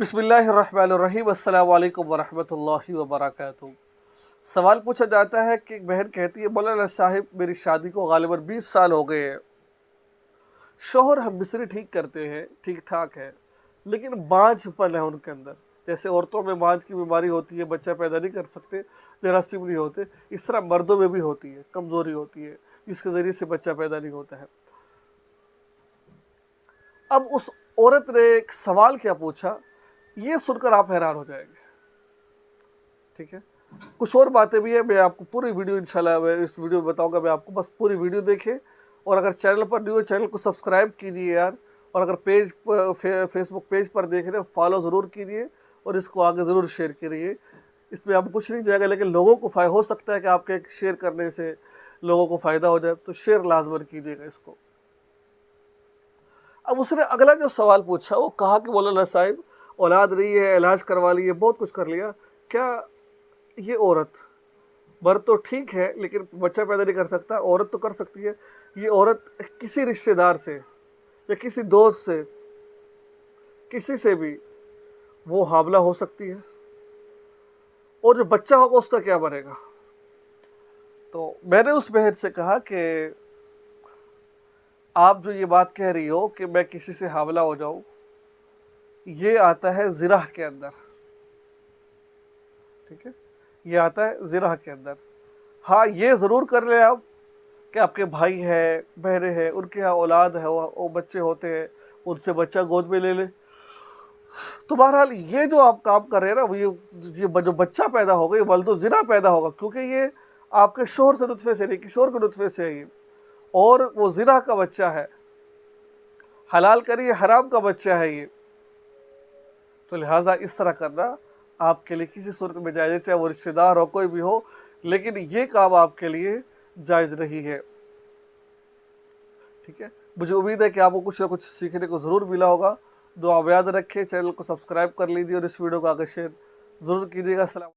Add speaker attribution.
Speaker 1: बिस्मिल्लाहिर्रहमानिर्रहीम अस्सलाम वालेकुम वरहमतुल्लाहि वबरकातुहू। सवाल पूछा जाता है कि एक बहन कहती है, मौलाना साहिब मेरी शादी को गालिबन 20 साल हो गए हैं। शोहर हम मिस्री ठीक करते हैं, ठीक ठाक है, लेकिन बांझपन है उनके अंदर। जैसे औरतों में बांझ की बीमारी होती है, बच्चा पैदा नहीं कर सकते, जरासीम नहीं होते, इस तरह मर्दों में भी होती है, कमज़ोरी होती है, जिसके ज़रिए से बच्चा पैदा नहीं होता है। अब उस औरत ने एक सवाल क्या पूछा, ये सुनकर आप हैरान हो जाएंगे। ठीक है, कुछ और बातें भी है, मैं आपको पूरी वीडियो इंशाल्लाह मैं इस वीडियो में बताऊंगा। मैं आपको बस पूरी वीडियो देखें, और अगर चैनल पर न्यू है चैनल को सब्सक्राइब कीजिए यार, और अगर पेज फेसबुक पेज पर देख रहे हैं फॉलो ज़रूर कीजिए, और इसको आगे ज़रूर शेयर करिए। इसमें आपको कुछ नहीं जाएगा, लेकिन लोगों को हो सकता है कि आपके शेयर करने से लोगों को फ़ायदा हो जाए, तो शेयर लाजमन कीजिएगा इसको। अब उसने अगला जो सवाल पूछा, वो कहा कि मौलाना साहिब औलाद नहीं है, इलाज करवा लिए, बहुत कुछ कर लिया, क्या ये औरत मर्द तो ठीक है लेकिन बच्चा पैदा नहीं कर सकता, औरत तो कर सकती है, ये औरत किसी रिश्तेदार से या किसी दोस्त से, किसी से भी वो हामला हो सकती है, और जो बच्चा होगा उसका क्या बनेगा? तो मैंने उस बहन से कहा कि आप जो ये बात कह रही हो कि मैं किसी से हामला हो जाऊं, ये आता है ज़िना के अंदर। ठीक है, ये आता है ज़िना के अंदर। हाँ, ये ज़रूर कर ले आप कि आपके भाई हैं, बहनें हैं, उनके यहाँ औलाद है, वो बच्चे होते हैं, उनसे बच्चा गोद में ले ले। तो बहरहाल ये जो आप काम कर रहे हैं ना, ये जो बच्चा पैदा होगा ये वल्दो ज़िना पैदा होगा, क्योंकि ये आपके शोहर से नुतफ़े से नहीं, किशोर के नुतफ़े से है ये, और वो ज़िना का बच्चा है, हलाल करिए हराम का बच्चा है ये। तो लिहाजा इस तरह करना आपके लिए किसी सूरत में जायज़ है, चाहे वो रिश्तेदार हो, कोई भी हो, लेकिन ये काम आपके लिए जायज़ नहीं है। ठीक है, मुझे उम्मीद है कि आपको कुछ ना कुछ सीखने को ज़रूर मिला होगा। दुआ याद रखें, चैनल को सब्सक्राइब कर लीजिए, और इस वीडियो को आगे शेयर ज़रूर कीजिएगा। अस्सलाम।